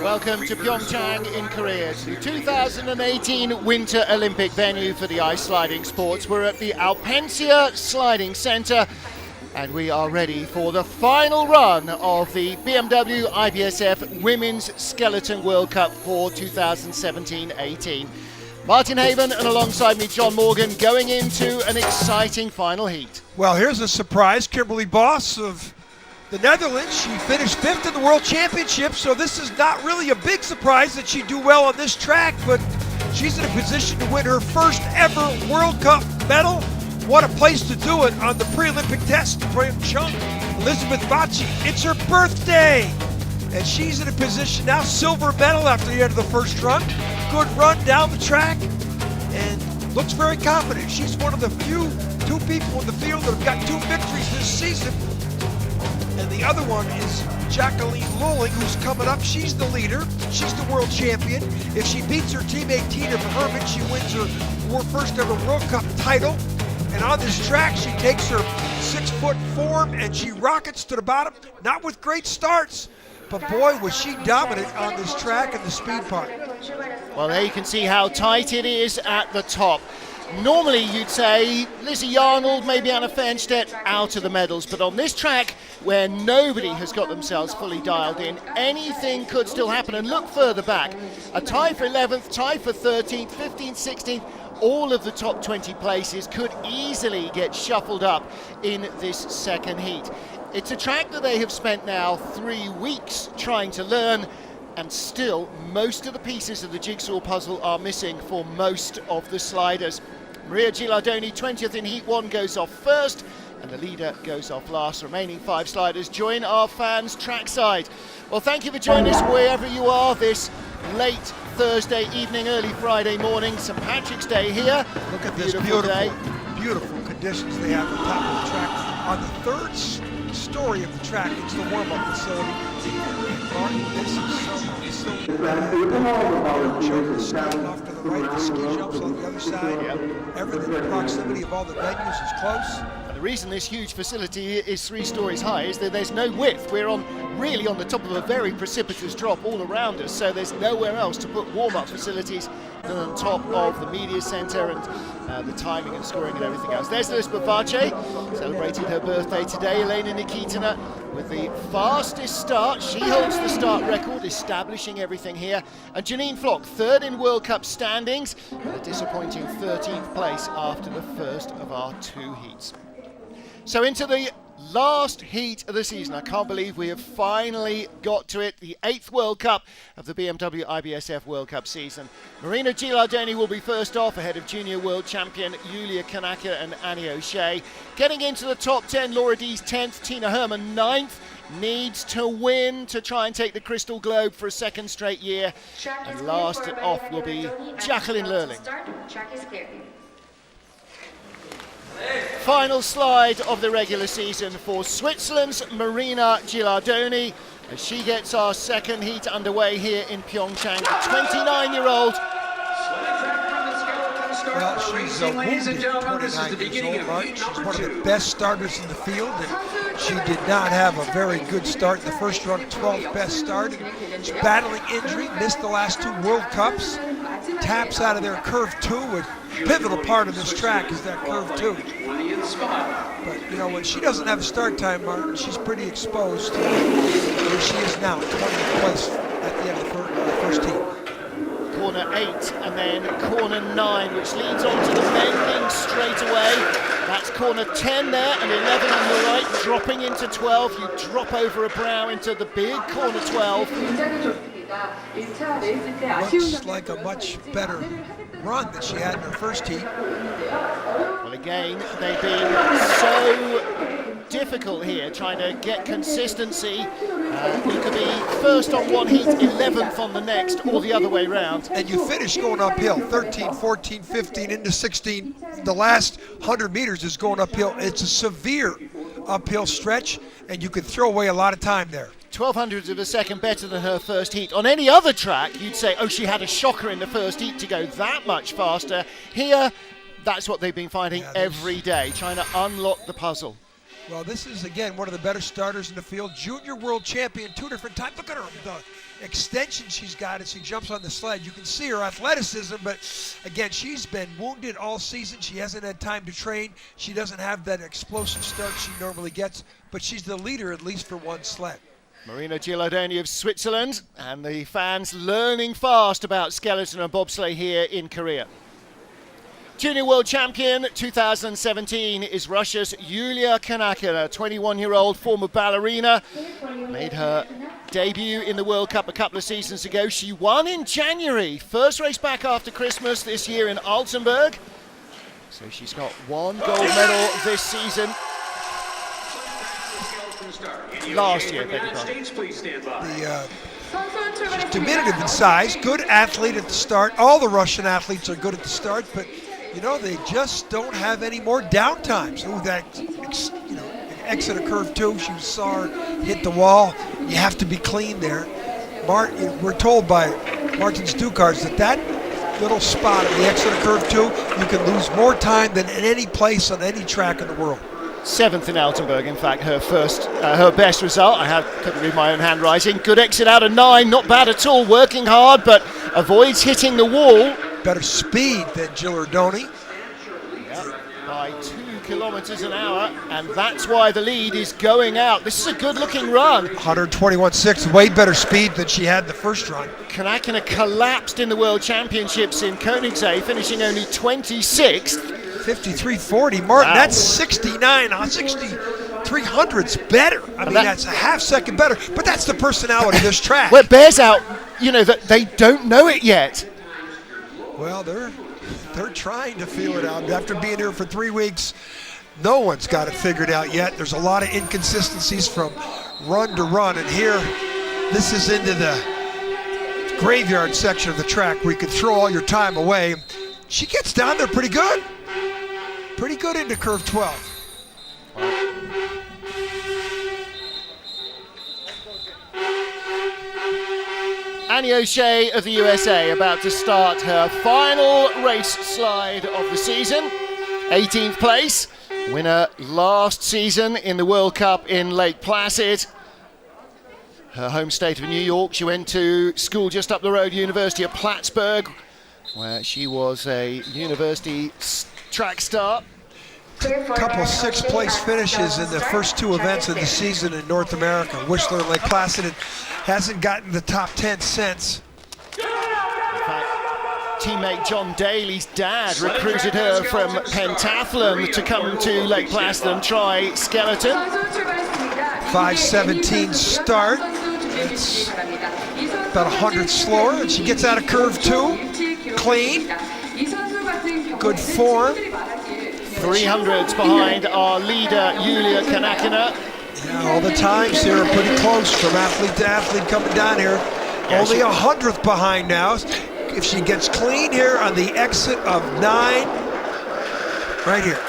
Welcome to PyeongChang in Korea, the 2018 Winter Olympic venue for the ice sliding sports. We're at the Alpensia Sliding Centre and we are ready for the final run of the BMW IBSF Women's Skeleton World Cup for 2017-18. Martin Haven and alongside me John Morgan going into an exciting final heat. Well, here's a surprise. Kimberly Boss of the Netherlands, she finished 5th in the World Championship, so this is not really a big surprise that she'd do well on this track, but she's in a position to win her first ever World Cup medal. What a place to do it on the pre-Olympic test in PyeongChang. Elizabeth Vachi, it's her birthday, and she's in a position now, silver medal after the end of the first run. Good run down the track, and looks very confident. She's one of the two people in the field that have got 2 victories this season. And the other one is Jacqueline Lulling, who's coming up. She's the leader. She's the world champion. If she beats her teammate Tina Verherman, she wins her first ever World Cup title. And on this track, she takes her 6-foot form and she rockets to the bottom. Not with great starts, but boy, was she dominant on this track in the speed part. Well, there you can see how tight it is at the top. Normally you'd say Lizzie Arnold, maybe Anna Fernstedt out of the medals, but on this track where nobody has got themselves fully dialed in, anything could still happen. And look further back, a tie for 11th, tie for 13th, 15th, 16th, all of the top 20 places could easily get shuffled up in this second heat. It's a track that they have spent now 3 weeks trying to learn, and still most of the pieces of the jigsaw puzzle are missing for most of the sliders. Maria Gilardoni, 20th in Heat 1, goes off first, and the leader goes off last. Remaining 5 sliders join our fans trackside. Well, thank you for joining us wherever you are this late Thursday evening, early Friday morning. St. Patrick's Day here. Look at this beautiful conditions they have on top of the track. On the third story of the track, it's the warm-up facility. Martin, this is so off to the right, the ski jumps on the other side. Everything, the proximity of all the venues is close. The reason this huge facility is 3 stories high is that there's no width. We're really on the top of a very precipitous drop all around us, so there's nowhere else to put warm-up facilities than on top of the media centre and the timing and scoring and everything else. There's Elizabeth Vachi, celebrating her birthday today. Elena Nikitina with the fastest start. She holds the start record, establishing everything here. And Janine Flock, 3rd in World Cup standings, and a disappointing 13th place after the first of our 2 heats. So into the last heat of the season. I can't believe we have finally got to it. The 8th World Cup of the BMW IBSF World Cup season. Marina Gilardoni will be first off, ahead of junior world champion Yulia Kanaka and Annie O'Shea. Getting into the top 10, Laura Dees 10th, Tina Herman 9th. Needs to win to try and take the Crystal Globe for a 2nd straight year. And last off will be Jacqueline Lurling. Final slide of the regular season for Switzerland's Marina Gilardoni as she gets our 2nd heat underway here in PyeongChang. The 29-year-old. Well, she's a wounded 29 years old, Martin. She's one of the best starters in the field, and she did not have a very good start in the first run, 12th best start. She's battling injury, missed the last 2 World Cups, taps out of their curve 2. A pivotal part of this track is that curve 2. But, you know, when she doesn't have a start time, Martin, she's pretty exposed to where she is now, 20th place at the end of the first heat. Corner 8 and then corner 9, which leads on to the bending straight away. That's corner 10 there and 11 on the right, dropping into 12. You drop over a brow into the big corner 12. Looks like a much better run than she had in her first heat. Well, again, they've been so difficult here trying to get consistency. You could be first on one heat, 11th on the next, or the other way around. And you finish going uphill, 13, 14, 15 into 16. The last 100 meters is going uphill. It's a severe uphill stretch, and you could throw away a lot of time there. 0.12 of a second better than her first heat. On any other track, you'd say, oh, she had a shocker in the first heat to go that much faster. Here, that's what they've been finding every day, trying to unlock the puzzle. Well, this is, again, one of the better starters in the field. Junior world champion 2 different times. Look at her, the extension she's got as she jumps on the sled. You can see her athleticism, but again, she's been wounded all season. She hasn't had time to train. She doesn't have that explosive start she normally gets, but she's the leader at least for one sled. Marina Gilardoni of Switzerland, and the fans learning fast about skeleton and bobsleigh here in Korea. Junior World Champion 2017 is Russia's Yulia Kanakina, 21-year-old former ballerina. Made her debut in the World Cup a couple of seasons ago. She won in January. First race back after Christmas this year in Altenburg. So she's got 1 gold medal this season. Last year, beg your pardon. She's diminutive in size, good athlete at the start. All the Russian athletes are good at the start, but you know, they just don't have any more downtimes. Ooh, that exit of curve 2, she saw her hit the wall. You have to be clean there. We're told by Martin Stukarts that little spot at the exit of curve 2, you can lose more time than in any place on any track in the world. 7th in Altenburg, in fact, her best result. Couldn't read my own handwriting. Good exit out of 9, not bad at all. Working hard, but avoids hitting the wall. Better speed than Gilardoni. Yep, by 2 kilometers an hour, and that's why the lead is going out. This is a good-looking run. 121.6, way better speed than she had the first run. Kanakina collapsed in the World Championships in Koenigsegg, finishing only 26th. 53.40, Martin, wow. That's 69, 6300's better. I mean, that's a half second better, but that's the personality of this track. Well, it bears out, you know, that they don't know it yet. Well, they're trying to feel it out. After being here for 3 weeks, no one's got it figured out yet. There's a lot of inconsistencies from run to run, and here, this is into the graveyard section of the track where you can throw all your time away. She gets down there pretty good. Pretty good into curve 12. Annie O'Shea of the USA about to start her final race slide of the season. 18th place, winner last season in the World Cup in Lake Placid. Her home state of New York. She went to school just up the road, University of Plattsburgh, where she was a university track star. Couple 6th place finishes in the first 2 events of the season in North America. Whistler and Lake Placid hasn't gotten the top 10 since. In fact, teammate John Daly's dad recruited her from pentathlon to come to Lake Placid and try skeleton. 5:17 start. It's about 100 slower, and she gets out of curve 2, clean, good form. 300s behind our leader, Yulia Kanakina. Yeah, all the times here are pretty close from athlete to athlete coming down here. Yeah, only 100th behind now. If she gets clean here on the exit of 9, right here.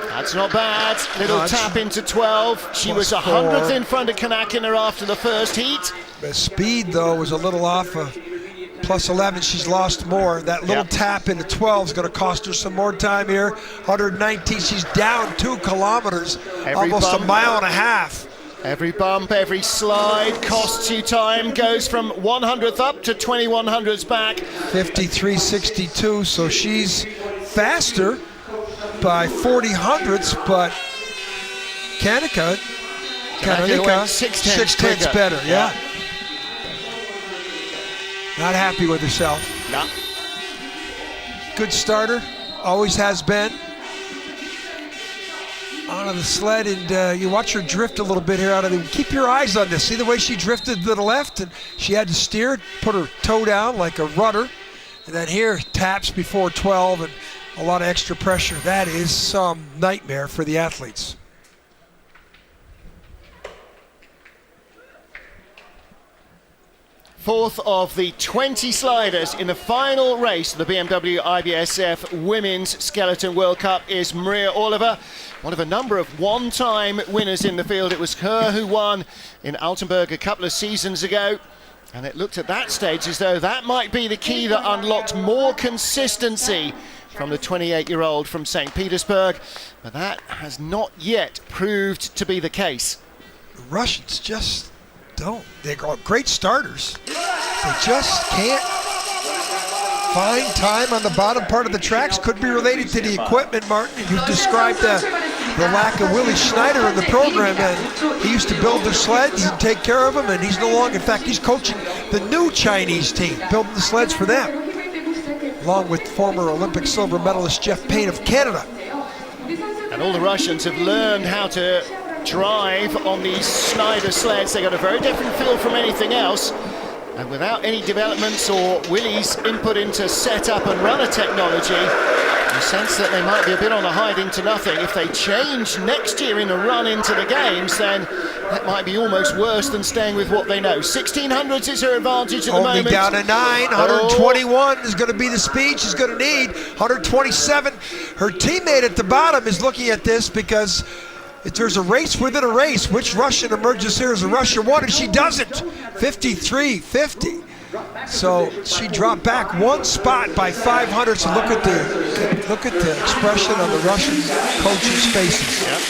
That's not bad. Little tap into 12. She was 100th in front of Kanakina after the first heat. The speed, though, was a little off. Plus 11, she's lost more. That little tap into 12 is going to cost her some more time here. 119, she's down 2 kilometers, almost a mile and a half. Every bump, every slide costs you time. Goes from 100th up to 2100s back. 53.62, so she's faster by 40 hundredths, but Kanakina went 6 tenths better, yeah. Not happy with herself. No. Good starter, always has been. Onto the sled, and you watch her drift a little bit here out of the. Keep your eyes on this. See the way she drifted to the left, and she had to steer, put her toe down like a rudder, and then here taps before 12, and a lot of extra pressure. That is some nightmare for the athletes. Fourth of the 20 sliders in the final race of the BMW IBSF Women's Skeleton World Cup is Maria Oliver, one of a number of one-time winners in the field. It was her who won in Altenburg a couple of seasons ago, and it looked at that stage as though that might be the key that unlocked more consistency from the 28-year-old from St. Petersburg, but that has not yet proved to be the case. The Russians just don't. They're great starters. They just can't find time on the bottom part of the tracks. Could be related to the equipment, Martin. You've described the lack of Willie Schneider in the program, and he used to build their sleds and take care of them, and he's no longer. In fact, he's coaching the new Chinese team, building the sleds for them, along with former Olympic silver medalist Jeff Payne of Canada. And all the Russians have learned how to drive on these Schneider sleds. They got a very different feel from anything else. And without any developments or Willie's input into setup and runner technology, you sense that they might be a bit on a hiding to nothing. If they change next year in the run into the games, then that might be almost worse than staying with what they know. 1600s is her advantage at the moment. Only down to 9. 121 is going to be the speed she's going to need. 127. Her teammate at the bottom is looking at this because if there's a race within a race, which Russian emerges here as a Russia 1, and she doesn't. 53.50. So she dropped back 1 spot by 500. So look at the expression on the Russian coaches' faces. Yep.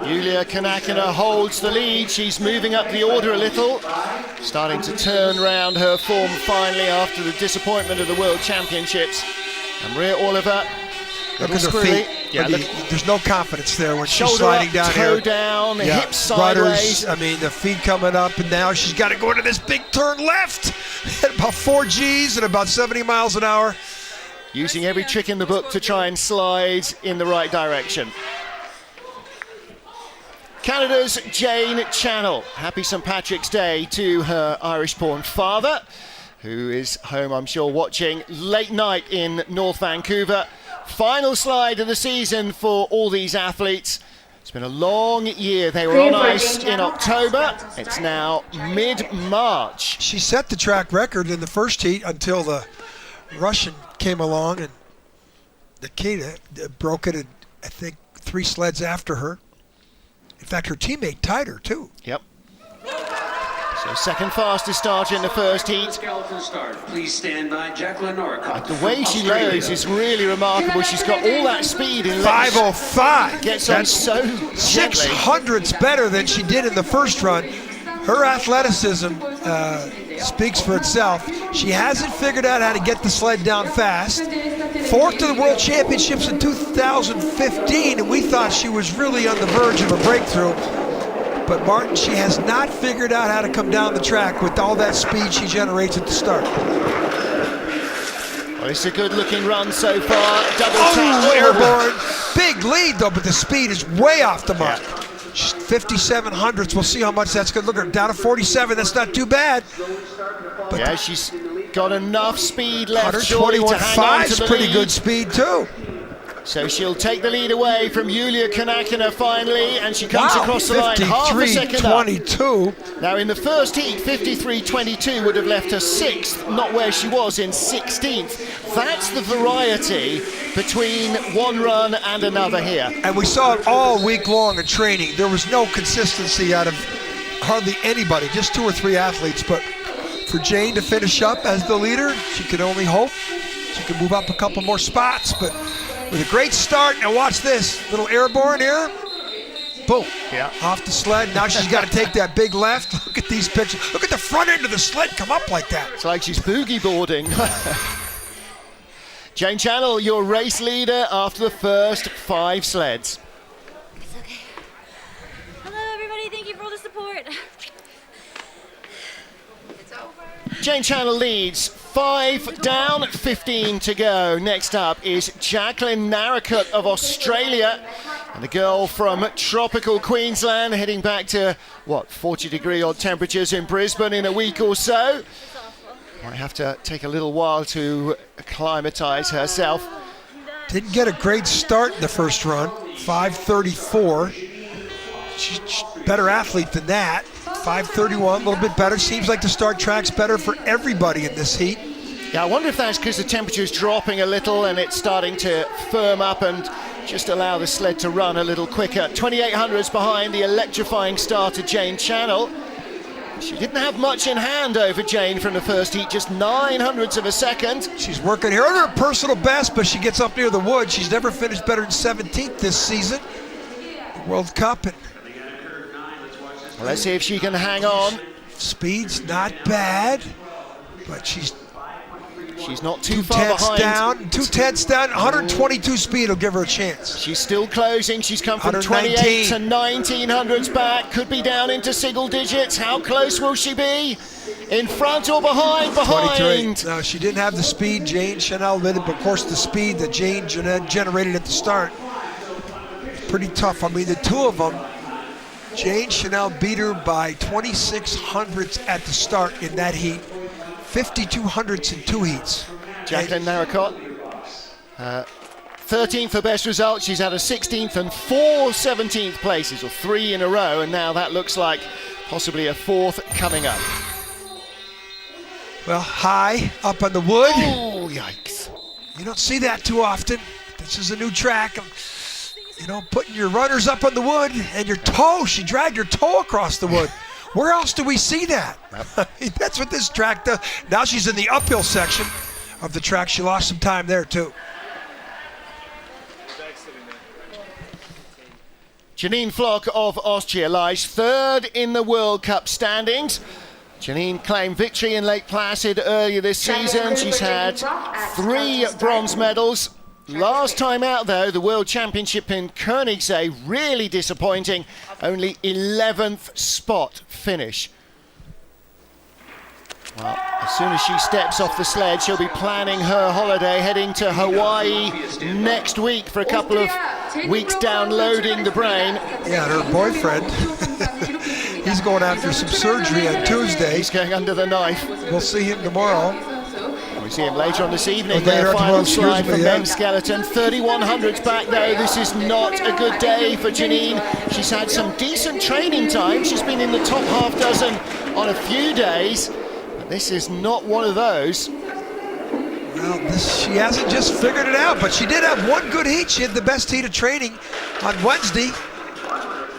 Yulia Konakina holds the lead. She's moving up the order a little, starting to turn round her form finally after the disappointment of the World Championships. And Maria Oliver, look at her feet. Yeah, there's no confidence there when she's shoulder sliding up, down toe here. down, hips sideways. Rudders, I mean, the feet coming up, and now she's got to go into this big turn left at about 4 Gs and about 70 miles an hour. Using every trick in the book to try and slide in the right direction. Canada's Jane Channell. Happy St. Patrick's Day to her Irish-born father, who is home, I'm sure, watching late night in North Vancouver. Final slide of the season for all these athletes. It's been a long year. They were on ice in October. It's now mid-March. She set the track record in the first heat until the Russian came along, and Nikita broke it, I think, 3 sleds after her. In fact, her teammate tied her, too. Yep. So second fastest starter in the first heat. Please stand by, Jacqueline Norcott. The way she loads is really remarkable. She's got all that speed in 5:05. Gets on so gently. 600ths better than she did in the first run. Her athleticism speaks for itself. She hasn't figured out how to get the sled down fast. 4th to the World Championships in 2015, and we thought she was really on the verge of a breakthrough. But Martin, she has not figured out how to come down the track with all that speed she generates at the start. Well, it's a good-looking run so far. Double tap. Airborne. Big lead, though, but the speed is way off the mark. Yeah. 5700ths. We'll see how much that's going to look at. Down to 47. That's not too bad. But yeah, she's got enough speed left shortly to hang on to the lead. Pretty good speed, too. So she'll take the lead away from Yulia Konakina finally, and she comes across the line half a second up. 53.22. Now in the first heat, 53.22 would have left her 6th, not where she was in 16th. That's the variety between one run and another here. And we saw it all week long in training. There was no consistency out of hardly anybody, just 2 or 3 athletes. But for Jane to finish up as the leader, she can only hope she can move up a couple more spots. But with a great start, now watch this, little airborne here, boom, off the sled. Now she's got to take that big left. Look at these pictures. Look at the front end of the sled come up like that. It's like she's boogie boarding. Jane Channell, your race leader after the first 5 sleds. It's okay. Hello everybody, thank you for all the support. It's over. Jane Channell leads. 5 down, 15 to go. Next up is Jacqueline Norcott of Australia, and the girl from tropical Queensland heading back to, 40-degree odd temperatures in Brisbane in a week or so. Might have to take a little while to acclimatise herself. Didn't get a great start in the first run, 5:34. She's a better athlete than that. 5:31, a little bit better. Seems like the start track's better for everybody in this heat. Yeah, I wonder if that's because the temperature's dropping a little and it's starting to firm up and just allow the sled to run a little quicker. 2800s behind the electrifying starter Jane Channell. She didn't have much in hand over Jane from the first heat, just 900ths of a second. She's working here under her personal best, but she gets up near the wood. She's never finished better than 17th this season. The World Cup. And well, let's see if she can hang on. Speed's not bad, but she's not too far behind. 2/10 down, 122 speed will give her a chance. She's still closing. She's come from 28 to 1900s back. Could be down into single digits. How close will she be? In front or behind? Behind. No, she didn't have the speed Jane Chanel did, but of course the speed that Jane generated at the start. Pretty tough. I mean, the two of them, Jane Chanel beat her by 2600ths at the start in that heat. 5200ths in 2 heats. Jacqueline Narracott, 13th for best result. She's had a 16th and 4 17th places, or 3 in a row, and now that looks like possibly a 4th coming up. Well, high up on the wood. Oh, yikes. You don't see that too often. This is a new track. You know, putting your runners up on the wood and your toe, she dragged her toe across the wood. Where else do we see that? Yep. That's what this track does. Now she's in the uphill section of the track. She lost some time there too. Janine Flock of Austria lies 3rd in the World Cup standings. Janine claimed victory in Lake Placid earlier this season. She's had 3 bronze medals. Last time out, though, the World Championship in Koenigsee, really disappointing. Only 11th spot finish. Well, as soon as she steps off the sled, she'll be planning her holiday, heading to Hawaii next week for a couple of weeks downloading the brain. Yeah, her boyfriend, he's going after some surgery on Tuesday. He's going under the knife. We'll see him tomorrow. We see him later on this evening. Later Final slide from yeah. men's skeleton. 3100s back though. This is not a good day for Janine. She's had some decent training time. She's been in the top half dozen on a few days. But this is not one of those. Well, she hasn't just figured it out, but she did have one good heat. She had the best heat of training on Wednesday.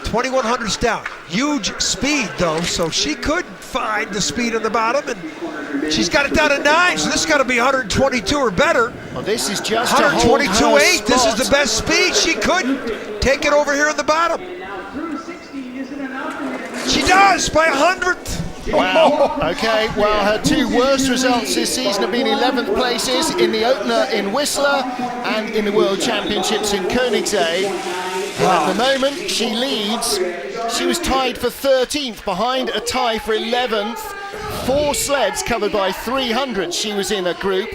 2100s down. Huge speed though, so she could find the speed on the bottom, and she's got it down to 9, so this has got to be 122 or better. Well, this is just 122.8. This is the best speed. She could take it over here on the bottom. She does by 100th. Wow. Okay, well, her 2 worst results this season have been 11th places in the opener in Whistler and in the World Championships in Koenigsee. Wow. At the moment, she leads. She was tied for 13th, behind a tie for 11th. 4 sleds covered by 300. She was in a group.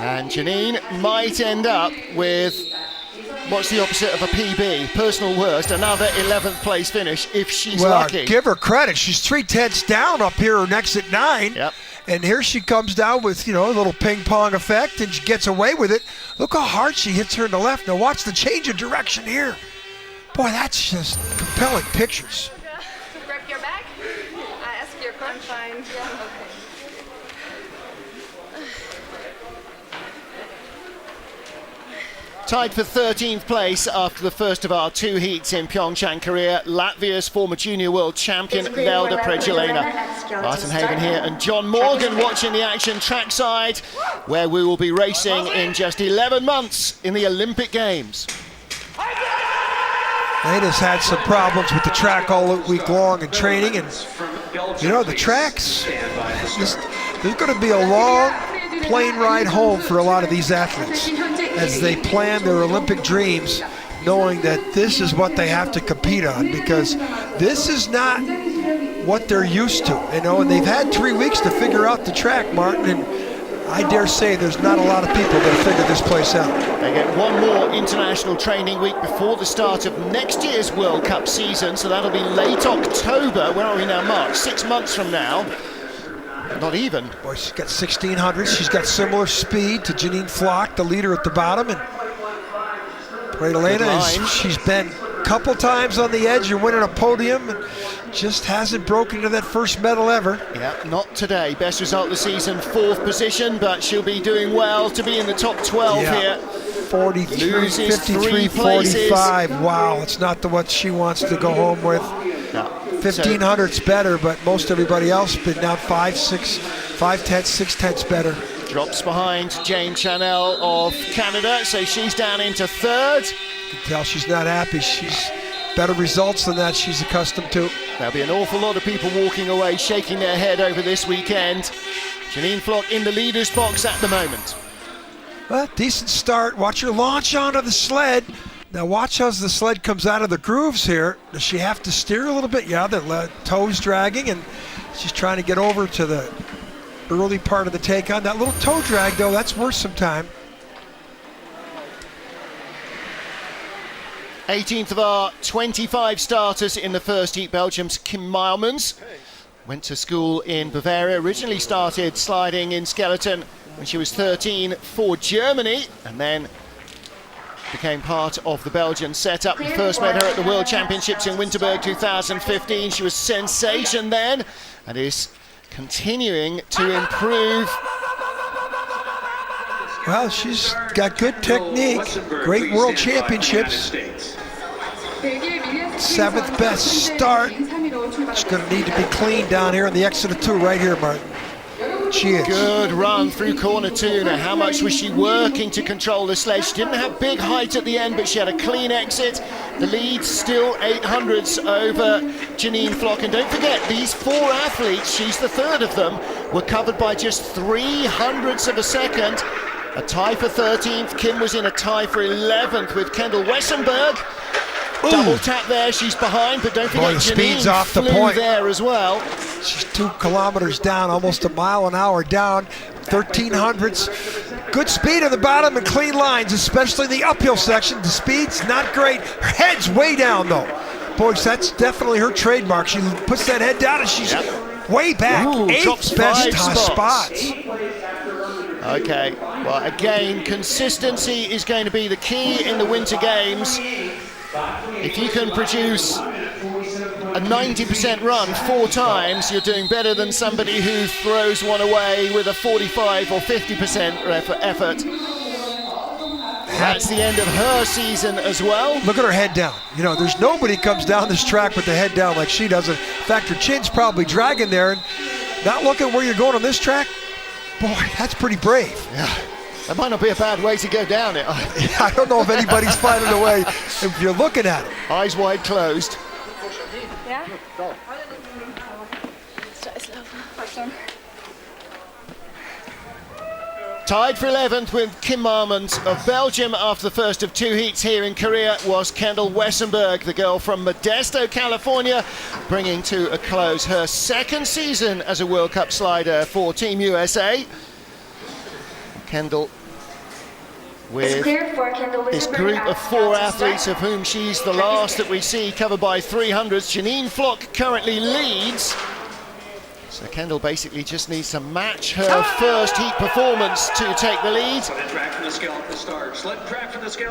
And Janine might end up with, what's the opposite of a PB? Personal worst, another 11th place finish if she's lucky. Give her credit. She's 3/10 down up here next at 9. Yep. And here she comes down with, you know, a little ping pong effect, and she gets away with it. Look how hard she hits her in the left. Now watch the change of direction here. Boy, that's just compelling pictures. Grab your back. Ask your coach. I'm fine. Yeah, okay. Tied for 13th place after the first of our 2 heats in PyeongChang, Korea. Latvia's former junior world champion, Velda Prejelena. Martin Haven here and John Morgan watching the action trackside, where we will be racing in just 11 months in the Olympic Games. Lena's had some problems with the track all week long in training, and you know, the tracks, there's going to be a long plane ride home for a lot of these athletes as they plan their Olympic dreams, knowing that this is what they have to compete on, because this is not what they're used to, you know, and they've had 3 weeks to figure out the track, Martin, and I dare say there's not a lot of people that figure this place out. They get one more international training week before the start of next year's World Cup season, so that'll be late October. Where are we now? March, 6 months from now. Not even. Boy, she's got 1600. She's got similar speed to Janine Flock, the leader at the bottom, and Prejelena, she's been a couple times on the edge of winning a podium and just hasn't broken into that first medal ever. Yeah, not today. Best result of the season, 4th position, but she'll be doing well to be in the top 12 here. 43, 53, 45. Wow, it's not the what she wants to go home with. No. 1500's better, but most everybody else been down 5/10, 6/10 better. Drops behind Jane Chanel of Canada, so she's down into third. You can tell she's not happy. She's better results than that she's accustomed to. There'll be an awful lot of people walking away, shaking their head over this weekend. Janine Flock in the leader's box at the moment. Well, decent start. Watch her launch onto the sled. Now watch as the sled comes out of the grooves here. Does she have to steer a little bit? Yeah, the toe's dragging, and she's trying to get over to the early part of the take on. That little toe drag, though, that's worth some time. 18th of our 25 starters in the first heat, Belgium's Kim Meilmans. Went to school in Bavaria, originally started sliding in skeleton when she was 13 for Germany, and then became part of the Belgian setup. We first met her at the World Championships in Winterberg 2015. She was sensation then, and is continuing to improve. Well, she's got good technique, great World Championships. 7th best start. She's going to need to be clean down here on the exit of 2 right here, Martin. She is. Good run through corner 2. Now, how much was she working to control the sled? She didn't have big height at the end, but she had a clean exit. The lead still 800ths over Janine Flock. And don't forget, these 4 athletes, she's the third of them, were covered by just 300ths of a second. A tie for 13th. Kim was in a tie for 11th with Kendall Wessenberg. Ooh. Double tap there, she's behind, but don't forget, Boy, the speed's Janine off the flew point there as well. She's 2 kilometers down, almost a mile an hour down, 1300ths. Good speed at the bottom and clean lines, especially the uphill section. The speed's not great. Her head's way down, though. Boy, that's definitely her trademark. She puts that head down and she's way back. Ooh, 8th best 5 spots. Okay, well, again, consistency is going to be the key in the Winter Games. If you can produce a 90% run 4 times, you're doing better than somebody who throws one away with a 45 or 50% effort. That's the end of her season as well. Look at her head down. You know, there's nobody comes down this track with the head down like she does. In fact, her chin's probably dragging there, and not looking where you're going on this track. Boy, that's pretty brave. Yeah. That might not be a bad way to go down it. I don't know if anybody's finding a way if you're looking at it. Eyes wide closed. Yeah? Tied for 11th with Kim Meilmans of Belgium after the first of 2 heats here in Korea was Kendall Wessenberg, the girl from Modesto, California, bringing to a close her 2nd season as a World Cup slider for Team USA. Kendall with this group of 4 athletes, of whom she's the last that we see covered by 300s. Janine Flock currently leads. So Kendall basically just needs to match her first heat performance to take the lead.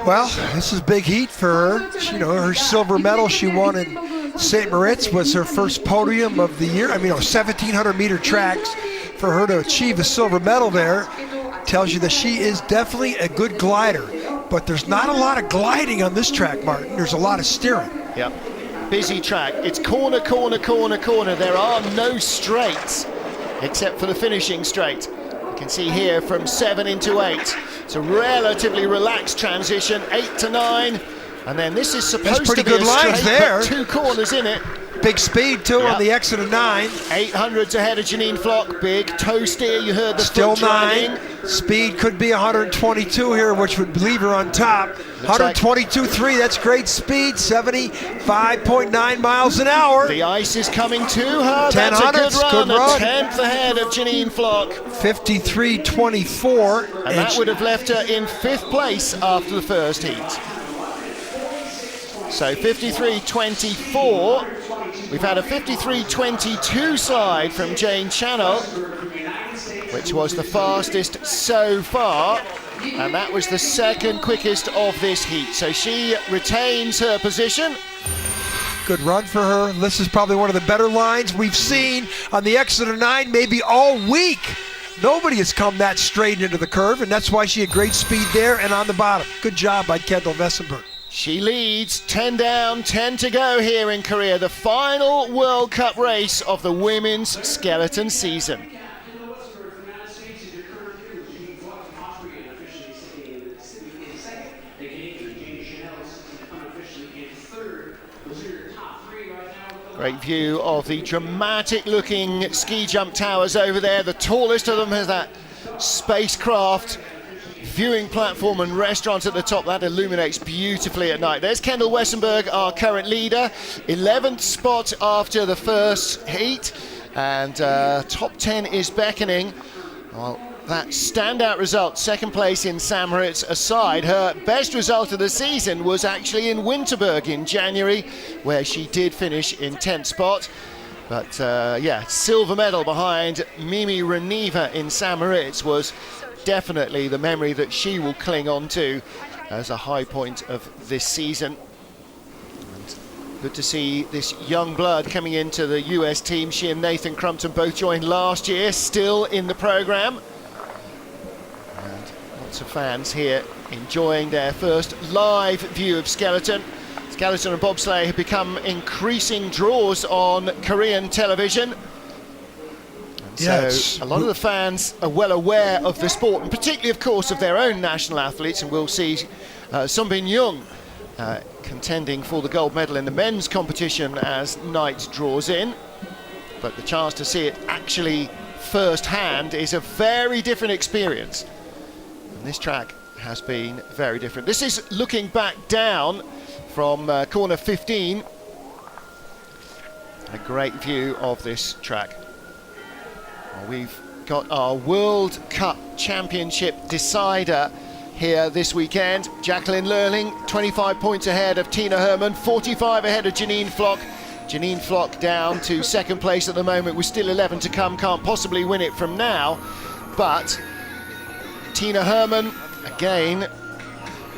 Well, this is big heat for her. You know, her silver medal she won in St. Moritz was her first podium of the year. I mean, 1,700-meter tracks. For her to achieve a silver medal there tells you that she is definitely a good glider. But there's not a lot of gliding on this track, Martin. There's a lot of steering. Yep. Busy track. It's corner, corner, corner, corner. There are no straights except for the finishing straight. You can see here from 7 into 8. It's a relatively relaxed transition, 8 to 9. And then this is supposed to be good a lines straight, there. but 2 corners in it. Big speed, too, on the exit of 9. 800s ahead of Janine Flock. Big toe steer. You heard the still foot driving. 9. Speed could be 122 here, which would leave her on top. 122.3, that's great speed. 75.9 miles an hour. The ice is coming to her. 10 That's a good run. good run. A 10th ahead of Janine Flock. 53.24. And that would have left her in 5th place after the first heat. So 53.24. We've had a 53.22 slide from Jane Chanel, which was the fastest so far, and that was the 2nd quickest of this heat. So she retains her position. Good run for her. This is probably one of the better lines we've seen on the exit of 9 maybe all week. Nobody has come that straight into the curve, and that's why she had great speed there and on the bottom. Good job by Kendall Wessenberg. She leads 10 down, 10 to go here in Korea, the final World Cup race of the women's skeleton season. Great view of the dramatic looking ski jump towers over there. The tallest of them has that spacecraft viewing platform and restaurant at the top that illuminates beautifully at night. There's Kendall Wessenberg, our current leader, 11th spot after the first heat, and top 10 is beckoning. Well, that standout result, second place in St. Moritz aside, her best result of the season was actually in Winterberg in January, where she did finish in 10th spot. But yeah, silver medal behind Mimi Reneva in St. Moritz was definitely the memory that she will cling on to as a high point of this season. And good to see this young blood coming into the US team. She and Nathan Crumpton both joined last year, still in the programme. And lots of fans here enjoying their first live view of skeleton. Skeleton and bobsleigh have become increasing draws on Korean television. So a lot of the fans are well aware of the sport, and particularly, of course, of their own national athletes. And we'll see Sunbin Young contending for the gold medal in the men's competition as night draws in. But the chance to see it actually firsthand is a very different experience. And this track has been very different. This is looking back down from corner 15. A great view of this track. We've got our World Cup Championship decider here this weekend. Jacqueline Lurling, 25 points ahead of Tina Hermann, 45 ahead of Janine Flock. Janine Flock down to second place at the moment with still 11 to come, can't possibly win it from now. But Tina Hermann, again,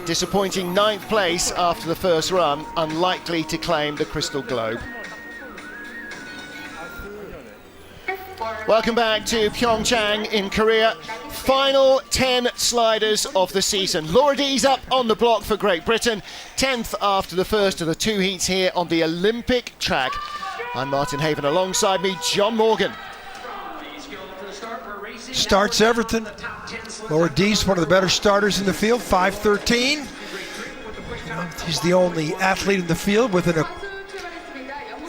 disappointing 9th place after the first run, unlikely to claim the Crystal Globe. Welcome back to PyeongChang in Korea. Final 10 sliders of the season. Laura Dees up on the block for Great Britain. 10th after the first of the two heats here on the Olympic track. I'm Martin Haven, alongside me, John Morgan. Starts everything. Laura Dees, one of the better starters in the field, 5:13. She's the only athlete in the field with an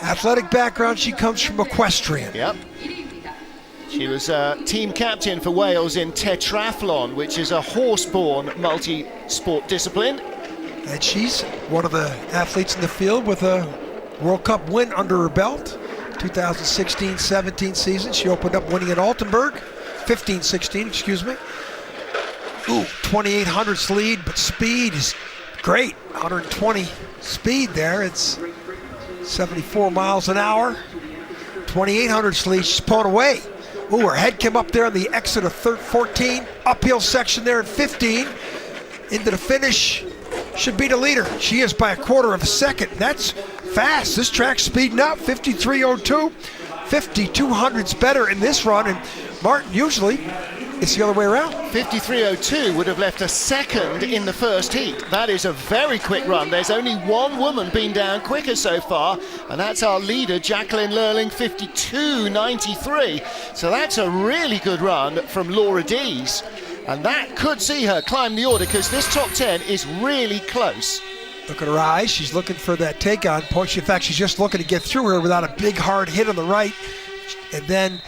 athletic background. She comes from equestrian. Yep. She was team captain for Wales in tetrathlon, which is a horse-borne multi-sport discipline. And she's one of the athletes in the field with a World Cup win under her belt. 2016-17 season, she opened up winning at Altenburg. 15-16, excuse me. Ooh, 2,800s lead, but speed is great. 120 speed there. It's 74 miles an hour. 2,800s lead, she's pulling away. Ooh, her head came up there on the exit of 14, uphill section there at 15. Into the finish, should be the leader. She is by a quarter of a second. That's fast. This track's speeding up, 53.02. 5,200's better in this run, and Martin, usually it's the other way around. 53.02 would have left a second in the first heat. That is a very quick run. There's only one woman been down quicker so far, and that's our leader, Jacqueline Lurling, 52.93. So that's a really good run from Laura Dees. And that could see her climb the order, because this top 10 is really close. Look at her eyes. She's looking for that take-on point. In fact, she's just looking to get through her without a big, hard hit on the right. And then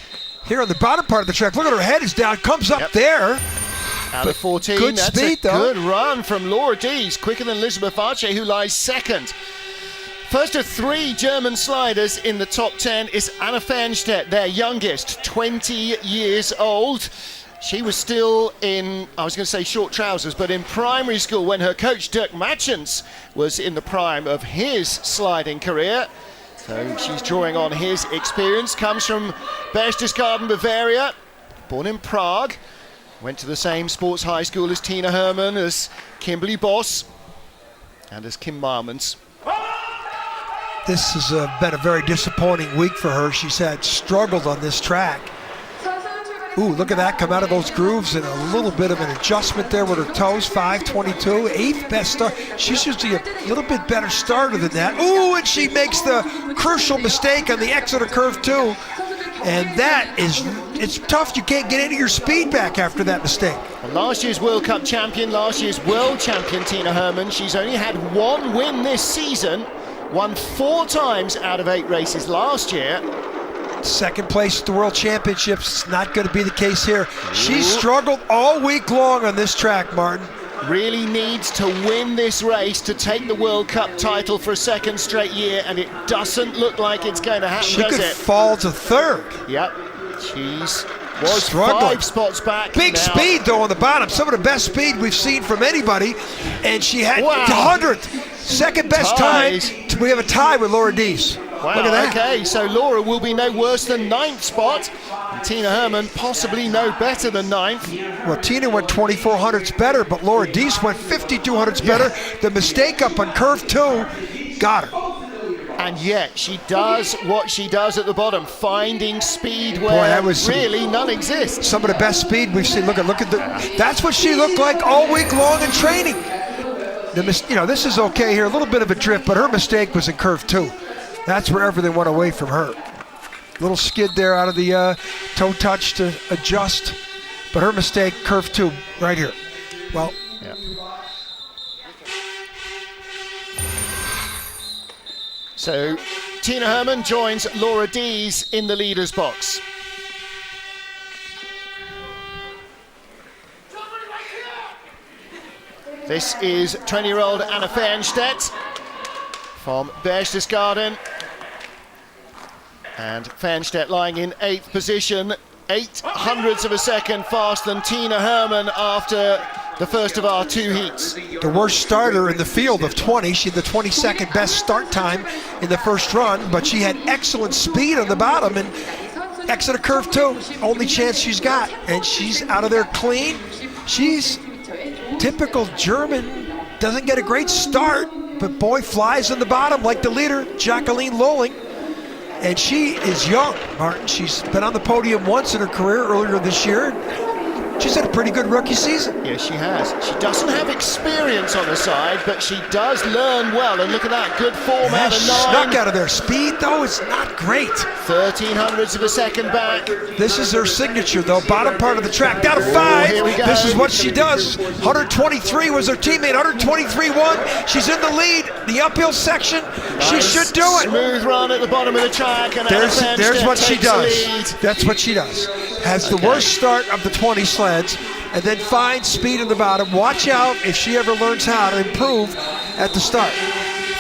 here on the bottom part of the track, look at her head is down, comes up there. Out of 14, good that's speed, a good run from Laura Dees, quicker than Elizabeth Arche, who lies second. First of 3 German sliders in the top 10 is Anna Fernstedt, their youngest, 20 years old. She was still in, I was going to say short trousers, but in primary school when her coach Dirk Matchens was in the prime of his sliding career. So she's drawing on his experience. Comes from Berchtesgaden, Bavaria, born in Prague. Went to the same sports high school as Tina Hermann, as Kimberly Boss, and as Kim Marmons. This has been a very disappointing week for her. She's had struggled on this track. Ooh, look at that, come out of those grooves and a little bit of an adjustment there with her toes, 5:22, 8th best start. She's usually a little bit better starter than that. Ooh, and she makes the crucial mistake on the exit of curve 2. And that is, it's tough, you can't get any of your speed back after that mistake. Last year's World Cup champion, last year's world champion Tina Hermann, she's only had 1 win this season, won 4 times out of 8 races last year. Second place at the World Championships, not going to be the case here. She's struggled all week long on this track, Martin. Really needs to win this race to take the World Cup title for a 2nd straight year, and it doesn't look like it's going to happen, She does could it? fall to 3rd. Yep, she's was Struggling. 5 spots back. Big now. speed though on the bottom, some of the best speed we've seen from anybody, and she had Wow. 100th, second best Ties. time. We have a tie with Laura Dees. Wow, Look at that. okay, so Laura will be no worse than 9th spot. And Tina Hermann possibly no better than 9th. Well, Tina went 2400ths better, but Laura Dees went 5200ths better. The mistake up on curve 2 got her. And yet she does what she does at the bottom, finding speed where that was really none exists. Some of the best speed we've seen. Look at the. That's what she looked like all week long in training. This is okay here, a little bit of a drift, but her mistake was in curve 2. That's where everything went away from her. Little skid there out of the toe touch to adjust, but her mistake, curve 2, right here. Well, Yeah. So Tina Hermann joins Laura Dees in the leader's box. This is 20-year-old Anna Fernstedt from Berchtesgaden. And Fernstedt lying in 8th position, 0.08 of a second faster than Tina Hermann after the first of our 2 heats. the worst starter in the field of 20. She had the 22nd best start time in the first run, but she had excellent speed on the bottom and exit of curve 2, only chance she's got. And she's out of there clean. She's typical German, doesn't get a great start, but boy, flies in the bottom like the leader, Jacqueline Lolling. And she is young, Martin. She's been on the podium once in her career earlier this year. She's had a pretty good rookie season. Yes, she has. She doesn't have experience on her side, but she does learn well. And look at that, good form out of 9. Snuck out of there. Speed, though, is not great. 0.13 of a second back. This is her signature, though. Bottom part of the track, down to 5. Here we go. This is what she does. 123 was her teammate. 123.1. She's in the lead. The uphill section. She should do it. Smooth run at the bottom of the track. And There's what she takes the does. lead. That's what she does. Has the worst start of the 20 sleds, and then finds speed in the bottom. Watch out if she ever learns how to improve at the start.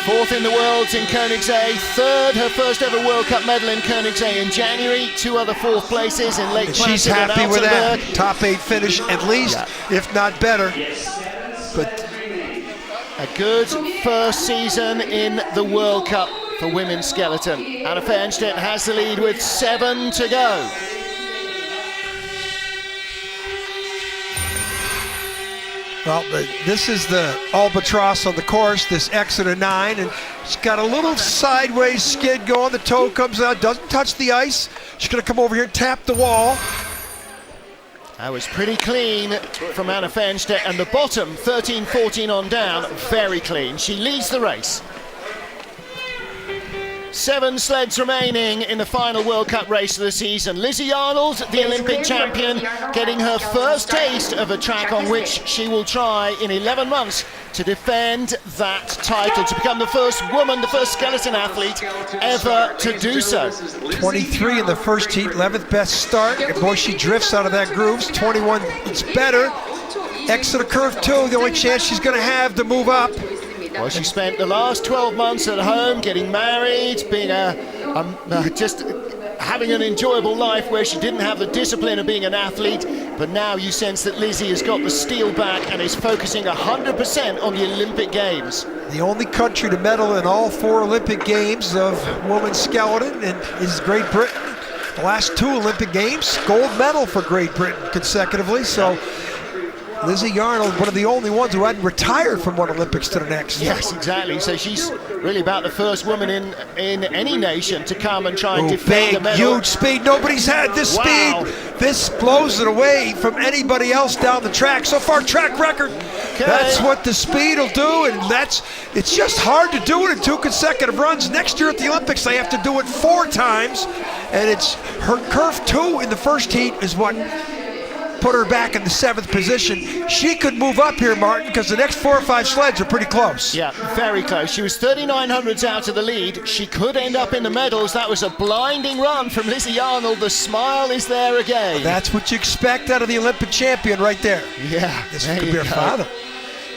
4th in the world in Koenigsegg. 3rd, her first ever World Cup medal in Koenigsegg in January. 2 other 4th places in Lake And Placid she's and happy with that. Altenburg. Top 8 finish at least, if not better. But A good first season in the World Cup for women's skeleton. Anna Fernstedt has the lead with 7 to go. well, this is the albatross on the course, this exit of 9, and she's got a little sideways skid going. The toe comes out, doesn't touch the ice. She's going to come over here and tap the wall. That was pretty clean from Anna Fernstedt, and the bottom, 13-14 on down, very clean. She leads the race. 7 sleds remaining in the final World Cup race of the season. Lizzie Arnold, the Olympic champion, getting her first taste of a track on which she will try in 11 months to defend that title, to become the first woman, the first skeleton athlete ever to do so. 23 in the first heat, 11th best start. And boy, she drifts out of that grooves. 21, it's better. Exit of curve 2, the only chance she's going to have to move up. Well, she spent the last 12 months at home, getting married, being just having an enjoyable life where she didn't have the discipline of being an athlete. But now you sense that Lizzie has got the steel back and is focusing 100% on the Olympic Games. The only country to medal in all 4 Olympic Games of women's skeleton is Great Britain. The last 2 Olympic Games, gold medal for Great Britain consecutively. So Lizzie Yarnold, one of the only ones who hadn't retired from one Olympics to the next. Yes, exactly. So she's really about the first woman in any nation to come and try and defend the Big, medal. huge speed. Nobody's had this Wow. speed. This blows it away from anybody else down the track. So far, track record. Okay. That's what the speed will do, and it's just hard to do it in 2 consecutive runs. Next year at the Olympics, they have to do it 4 times, and it's her curve 2 in the first heat is what put her back in the 7th position. She could move up here, Martin, because the next 4 or 5 sleds are pretty close. Yeah, very close. She was 39 hundredths out of the lead. She could end up in the medals. That was a blinding run from Lizzie Yarnold. The smile is there again. That's what you expect out of the Olympic champion right there. Yeah, This there could you be her go. father.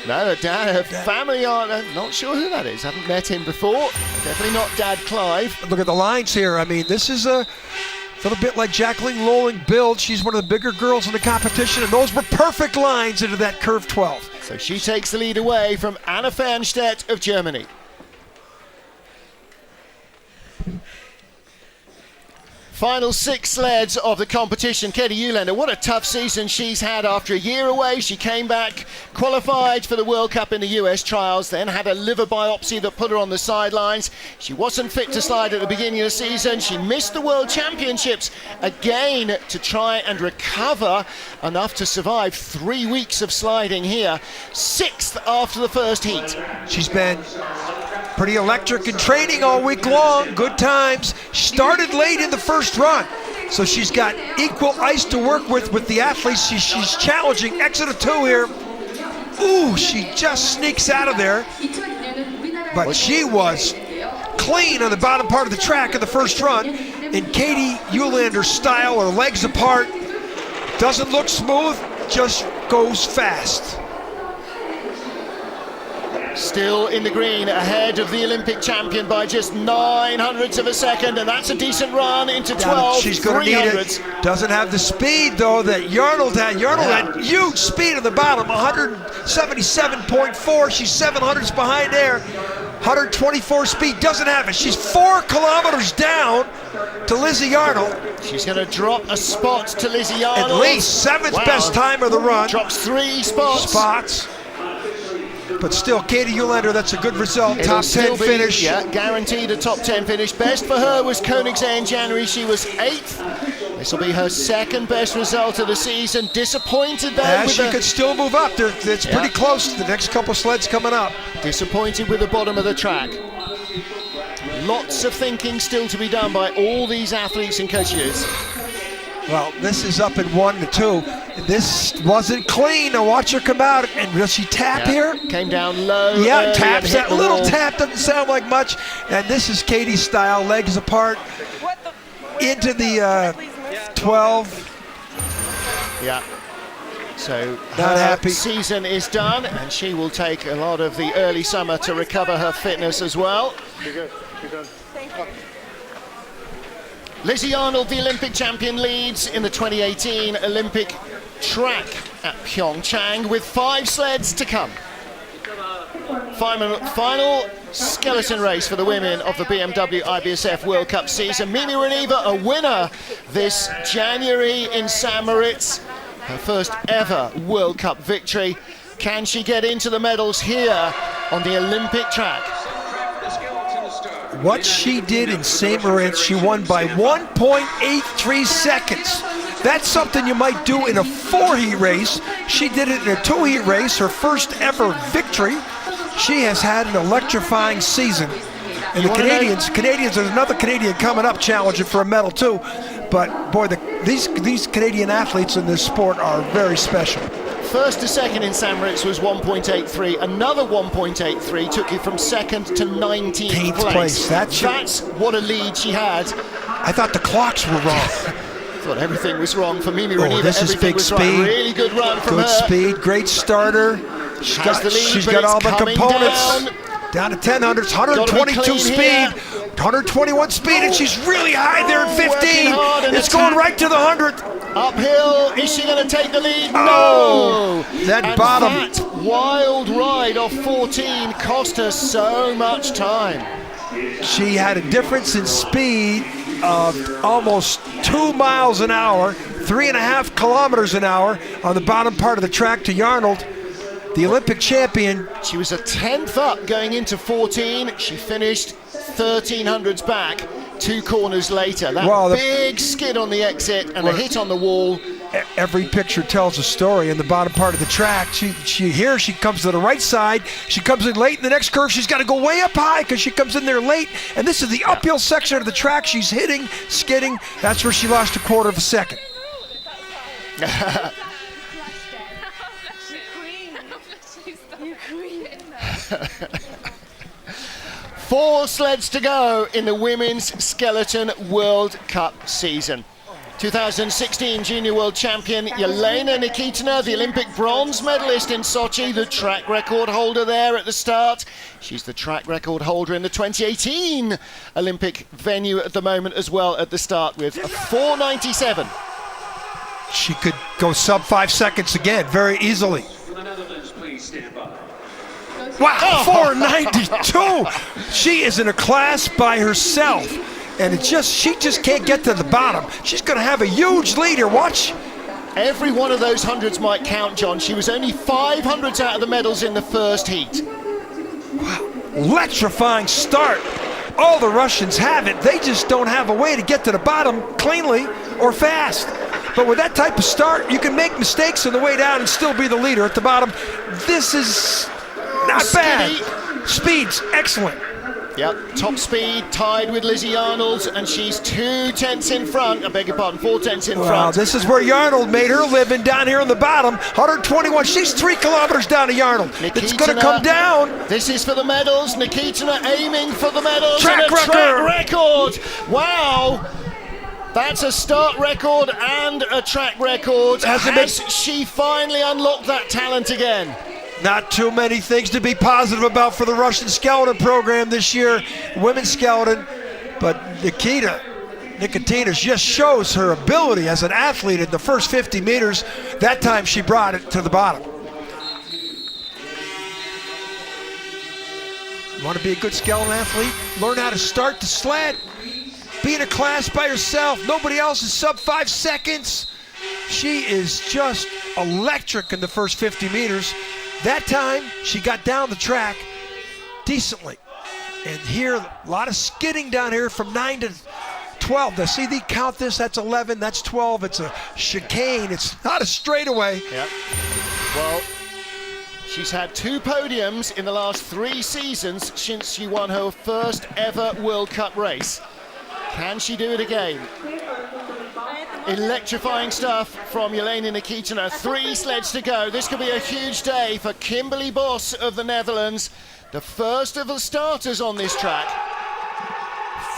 No, her dad, her family aren't. Not sure who that is. Haven't met him before. Definitely not Dad Clive. Look at the lines here. I mean, this is a little bit like Jacqueline Lowling build. She's one of the bigger girls in the competition, and those were perfect lines into that curve 12. So she takes the lead away from Anna Fernstedt of Germany. Final 6 sleds of the competition. Katie Uhlaender, what a tough season she's had after a year away. She came back, qualified for the World Cup in the US trials, then had a liver biopsy that put her on the sidelines. She wasn't fit to slide at the beginning of the season. She missed the World Championships again to try and recover enough to survive 3 weeks of sliding here. 6th after the first heat. She's been pretty electric in training all week long. Good times. Started late in the first run, so she's got equal ice to work with the athletes. She's challenging. Exit of 2 here. Ooh, she just sneaks out of there, but she was clean on the bottom part of the track in the first run. In Katie Uhlander's style, her legs apart, doesn't look smooth, just goes fast. Still in the green, ahead of the Olympic champion by just 9 hundredths of a second, and that's a decent run into 12. She's going to need it. Doesn't have the speed, though, that Yarnold had. Yarnold had huge speed at the bottom, 177.4. She's 7 hundredths behind there. 124 speed, doesn't have it. She's 4 kilometers down to Lizzie Yarnold. She's going to drop a spot to Lizzie Yarnold. At least 7th best time of the run. Drops 3 spots. But still, Katie Uhlaender, that's a good result. It'll Top 10 finish. Yeah, guaranteed a top 10 finish. Best for her was Koenigsegg in January. She was 8th. This will be her 2nd best result of the season. Disappointed though. She could still move up. It's pretty close. The next couple sleds coming up. Disappointed with the bottom of the track. Lots of thinking still to be done by all these athletes and coaches. Well, this is up in 1 to 2. This wasn't clean. Now watch her come out. And will she tap here? Came down low. Yeah, taps. That little tap doesn't sound like much. And this is Katie's style. Legs apart. Into the 12. Yeah. So not happy. Season is done, and she will take a lot of the early summer to recover her fitness as well. You're good. You're done. Thank you. Lizzie Yarnold, the Olympic champion, leads in the 2018 Olympic track at PyeongChang with 5 sleds to come. Final skeleton race for the women of the BMW IBSF World Cup season. Mimi Reneva, a winner this January in St. Moritz. Her first ever World Cup victory. Can she get into the medals here on the Olympic track? What she did in St. Moritz, she won by 1.83 seconds. That's something you might do in a 4-heat race. She did it in a 2-heat race, her first ever victory. She has had an electrifying season. And the Canadians, there's another Canadian coming up challenging for a medal too. But boy, these Canadian athletes in this sport are very special. First to second in St. Moritz was 1.83. Another 1.83 took you from 2nd to 19th place. That's what a lead she had. I thought the clocks were wrong. I thought everything was wrong for Mimi Reneva. This is big speed. Right. Really good run from her. Good speed, great starter. She's got all the components. Down to 10 hundredths, 122 speed, here. 121 speed, and she's really high there at 15. It's going right to the 100th. Uphill, is she going to take the lead? Oh, no! That bottom. That wild ride off 14 cost her so much time. She had a difference in speed of almost 2 miles an hour 3.5 kilometers an hour on the bottom part of the track to Yarnold, the Olympic champion. She was a 10th up going into 14. She finished 1300s back 2 corners later. That big skid on the exit and a hit on the wall. Every picture tells a story in the bottom part of the track. She comes to the right side. She comes in late in the next curve. She's got to go way up high because she comes in there late. And this is the uphill section of the track. She's hitting, skidding. That's where she lost 1/4 of a second. 4 sleds to go in the Women's Skeleton World Cup season. 2016 Junior World Champion Yelena Nikitina, the Olympic bronze medalist in Sochi, the track record holder there at the start. She's the track record holder in the 2018 Olympic venue at the moment as well at the start with a 4:97. She could go sub 5 seconds again very easily. From the Netherlands, please stand by. Wow, 4:92. She is in a class by herself. And she just can't get to the bottom. She's going to have a huge lead here. Watch. Every one of those hundreds might count, John. She was only 500s out of the medals in the first heat. Wow, electrifying start. All the Russians have it. They just don't have a way to get to the bottom cleanly or fast. But with that type of start, you can make mistakes on the way down and still be the leader at the bottom. This is not bad. Speed's excellent. Yep, top speed, tied with Lizzie Yarnold, and she's 2 tenths in front. I beg your pardon, 4 tenths in front. This is where Yarnold made her living, down here on the bottom. 121, she's 3 kilometers down to Yarnold. It's going to come down. This is for the medals. Nikitina aiming for the medals. Track record. Wow. That's a start record and a track record. Has she finally unlocked that talent again? Not too many things to be positive about for the Russian skeleton program this year, women's skeleton, but Nikitina just shows her ability as an athlete in the first 50 meters. That time she brought it to the bottom. You want to be a good skeleton athlete? Learn how to start the sled. Be in a class by yourself. Nobody else is sub 5 seconds. She is just electric in the first 50 meters. That time, she got down the track decently. And here, a lot of skidding down here from 9 to 12. Now, see, they count this, that's 11, that's 12. It's a chicane, it's not a straightaway. Yep. Well, she's had 2 podiums in the last 3 seasons since she won her first ever World Cup race. Can she do it again? Electrifying stuff from Yelena Nikitina. 3 sleds to go. This could be a huge day for Kimberly Bos of the Netherlands, the first of the starters on this track.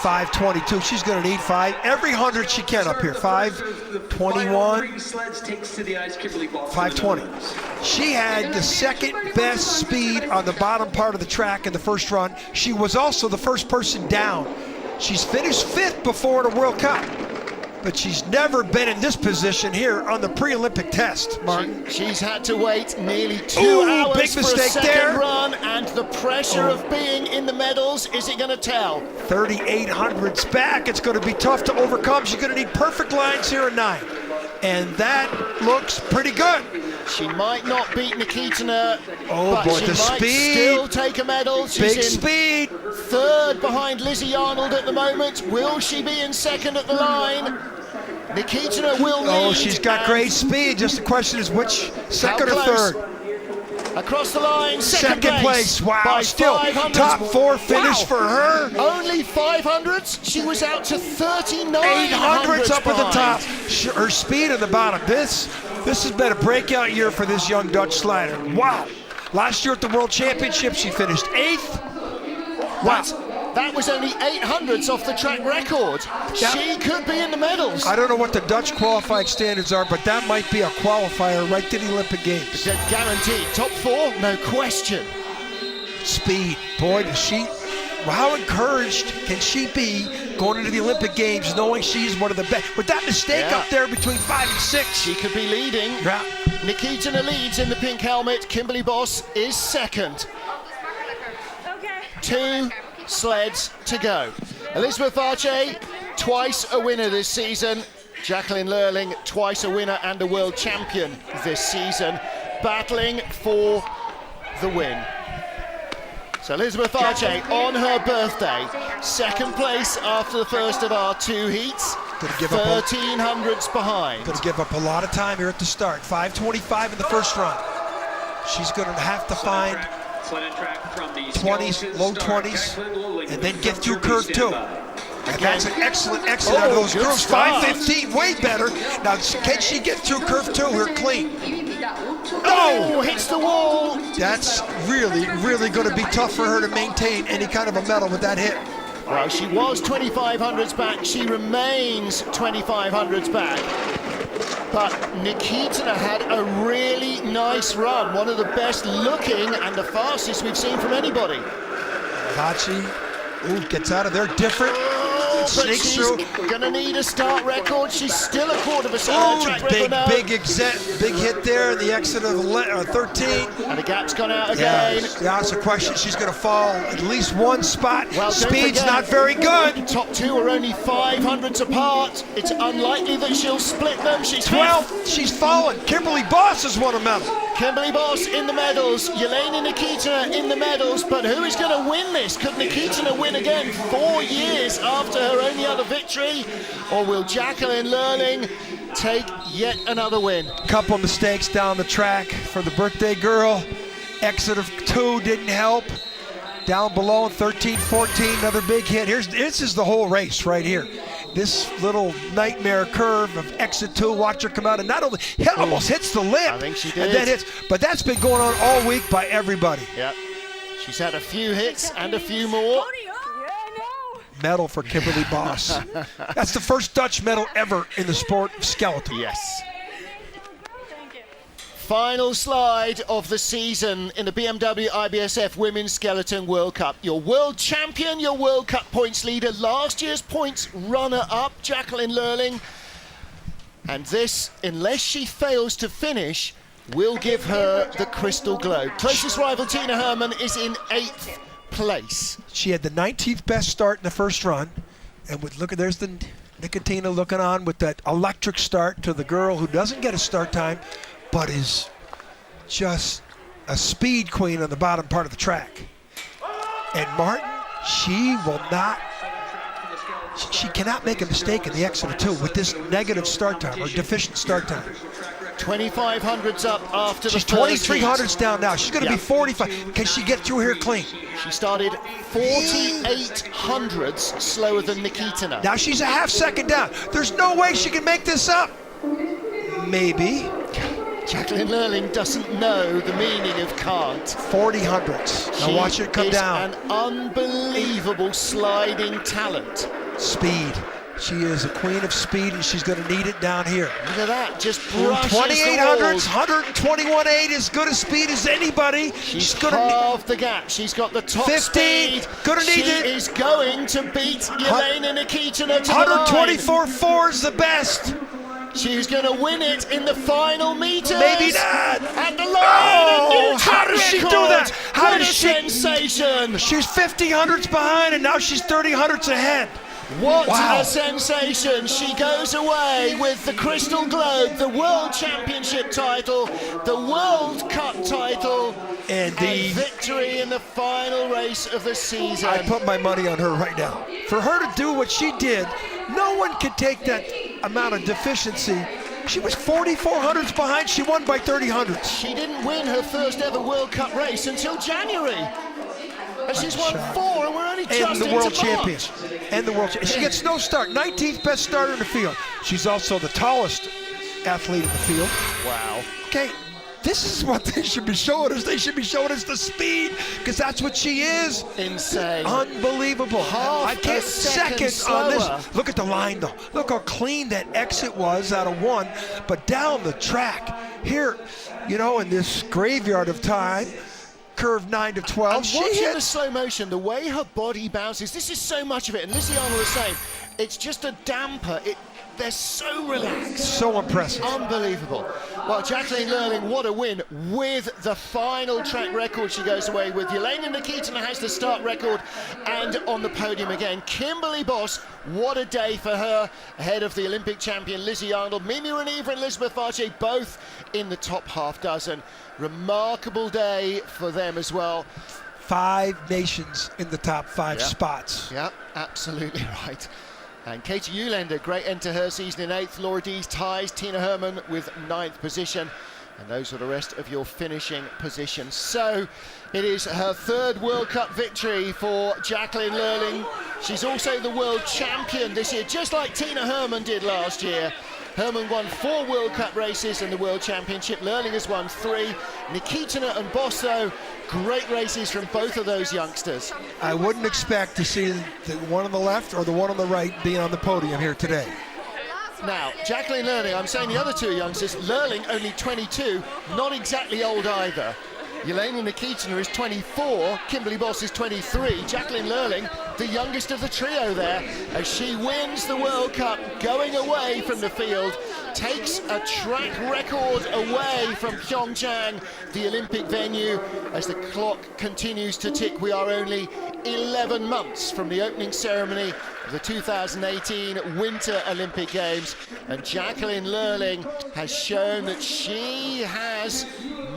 5:22. She's going to need 5 every 100 she can up here. 5:21. 5:20. She had the second best speed on the bottom part of the track in the first run. She was also the first person down. She's finished 5th before the World Cup. But she's never been in this position here on the pre-Olympic test, Martin. She's had to wait nearly 2 hours big for mistake a second there. run, and the pressure of being in the medals, is it going to tell? 3,800s back, it's going to be tough to overcome. She's going to need perfect lines here at 9. And that looks pretty good. She might not beat Nikitina, but she the might speed, still take a medal. She's big speed. 3rd behind Lizzie Yarnold at the moment. Will she be in 2nd at the line? Nikitina will lead. Oh, she's got great speed. Just the question is which, 2nd or 3rd? Across the line, second place. Wow, by still 500s. top 4 finish for her. Only 500s. She was out to 39. 800s up at the top. Her speed at the bottom. This has been a breakout year for this young Dutch slider. Wow. Last year at the World Championship, she finished 8th. Wow. That was only 800s off the track record. Yeah. She could be in the medals. I don't know what the Dutch qualifying standards are, but that might be a qualifier right to the Olympic Games. Guaranteed. Top 4, no question. Speed. Boy, does she... How encouraged can she be going into the Olympic Games knowing she's one of the best? With that mistake up there between 5 and 6. She could be leading. Yeah. Nikitina leads in the pink helmet. Kimberly Bos is 2nd. Okay. 2 sleds to go. Elizabeth Arche, twice a winner this season. Jacqueline Lurling, twice a winner and a world champion this season, battling for the win. So Elizabeth Arche on her birthday, second place after the first of our 2 heats, 13 hundredths behind. Going to give up a lot of time here at the start. 5:25 in the first run. She's going to have to find 20s, low 20s, and then get through curve 2. And that's an excellent exit out of those grooves. 5:15, way better. Now, can she get through curve 2 here clean? Oh, hits the wall. That's really, really going to be tough for her to maintain any kind of a medal with that hit. Well, she was 2500s back. She remains 2500s back. But Nikitina had a really nice run. One of the best looking and the fastest we've seen from anybody. Hachi, gets out of there different. But she's gonna need a start record. She's still a quarter of a second track record now. Big hit there in the exit of 13. And the gap's gone out again. Yeah, it's a question. She's gonna fall at least one spot. Well, speed's not very good. Top 2 are only 500ths apart. It's unlikely that she'll split them. She's 12. She's fallen. Kimberly Boss has won a medal. Kimberly Boss in the medals. Yelena Nikitina in the medals. But who is going to win this? Could Nikitina win again 4 years after her only other victory? Or will Jacqueline Lurling take yet another win? Couple mistakes down the track for the birthday girl. Exit of 2 didn't help. Down below 13, 14, another big hit. This is the whole race right here. This little nightmare curve of exit 2, watch her come out and not only almost hits the lip. I think she did. And then hits, but that's been going on all week by everybody. Yep. She's had a few hits and a few more. Medal for Kimberly Boss. That's the first Dutch medal ever in the sport of skeleton. Yes. Final slide of the season in the BMW IBSF Women's Skeleton World Cup. Your world champion, your World Cup points leader, last year's points runner-up, Jacqueline Lurling. And this, unless she fails to finish, will give her the Crystal Globe. Closest rival Tina Hermann is in 8th place. She had the 19th best start in the first run. And there's the Nikitina looking on with that electric start to the girl who doesn't get a start time, but is just a speed queen on the bottom part of the track. And Martin, she cannot make a mistake in the exit of 2 with this negative start time or deficient start time. 2500s up after She's the first 2300s down now. She's going to be 45. Can she get through here clean? She started 4800s slower than Nikitina. Now she's a half second down. There's no way she can make this up. Maybe. Jacqueline Lurling doesn't know the meaning of can't. 40 hundredths. Now watch it come down. An unbelievable sliding talent. Speed. She is a queen of speed, and she's going to need it down here. Look at that, just brushes 2800s, the 121.8, as good a speed as anybody. She's halved the gap. She's got the top 50, speed. Gonna need she it. is going to beat Yelena Nikitina to 124.4 is the best. She's going to win it in the final meters. Maybe not. At the line. Oh, how does she do that? How what does a she? Sensation. She's 50 hundredths behind, and now she's 30 hundredths ahead. What wow. a sensation. She goes away with the Crystal Globe, the World Championship title, the World Cup title, and the victory in the final race of the season. I put my money on her right now. For her to do what she did, no one could take that amount of deficiency. She was 44 hundredths behind. She won by 30 hundredths. She didn't win her first ever World Cup race until January. And she's won 4, and we're only just the world champion. And the world champion. She gets no start. 19th best starter in the field. She's also the tallest athlete in the field. Wow. Okay, this is what they should be showing us. They should be showing us the speed, because that's what she is. Insane. Unbelievable. Half I can't a second on this. slower. Look at the line, though. Look how clean that exit was out of 1. But down the track, here, you know, in this graveyard of time, curve 9 to 12. And She watching the hit. slow motion, the way her body bounces, this is so much of it. And Lizzie Arnold was saying, it's just a damper. They're so relaxed. So impressive. Unbelievable. Well, Jacqueline Lurling, what a win with the final track record she goes away with. Yelena Nikitina has the start record and on the podium again. Kimberly Boss, what a day for her, ahead of the Olympic champion Lizzie Arnold. Mimi Reniva and Elizabeth Vache both in the top half dozen. Remarkable day for them as well. 5 nations in the top 5 spots. Yeah, absolutely right. And Katie Eulander, great end to her season in 8th. Laura Dees ties Tina Herman with 9th position. And those are the rest of your finishing positions. So it is her 3rd World Cup victory for Jacqueline Lurling. She's also the world champion this year, just like Tina Herman did last year. Herman won 4 World Cup races and the World Championship. Lurling has won 3. Nikitina and Boss, though, great races from both of those youngsters. I wouldn't expect to see the one on the left or the one on the right being on the podium here today. Now, Jacqueline Lurling, I'm saying the other 2 youngsters, Lurling only 22, not exactly old either. Yelena Nikitina is 24, Kimberly Boss is 23, Jacqueline Lurling, the youngest of the trio there, as she wins the World Cup, going away from the field, takes a track record away from PyeongChang, the Olympic venue. As the clock continues to tick, we are only 11 months from the opening ceremony of the 2018 Winter Olympic Games, and Jacqueline Lurling has shown that she has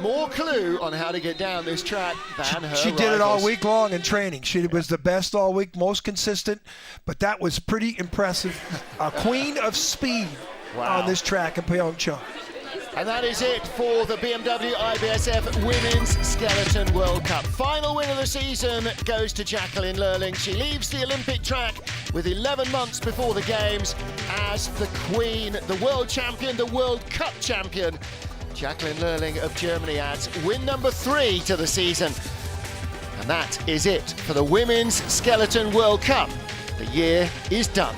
more clue on how to get down this track than her She did it all rivals. week long in training. She was the best all week, most consistent, but that was pretty impressive. A queen of speed on this track in PyeongChang. And that is it for the BMW IBSF Women's Skeleton World Cup. Final win of the season goes to Jacqueline Lurling. She leaves the Olympic track with 11 months before the Games as the Queen, the World Champion, the World Cup Champion. Jacqueline Lurling of Germany adds win number 3 to the season. And that is it for the Women's Skeleton World Cup. The year is done.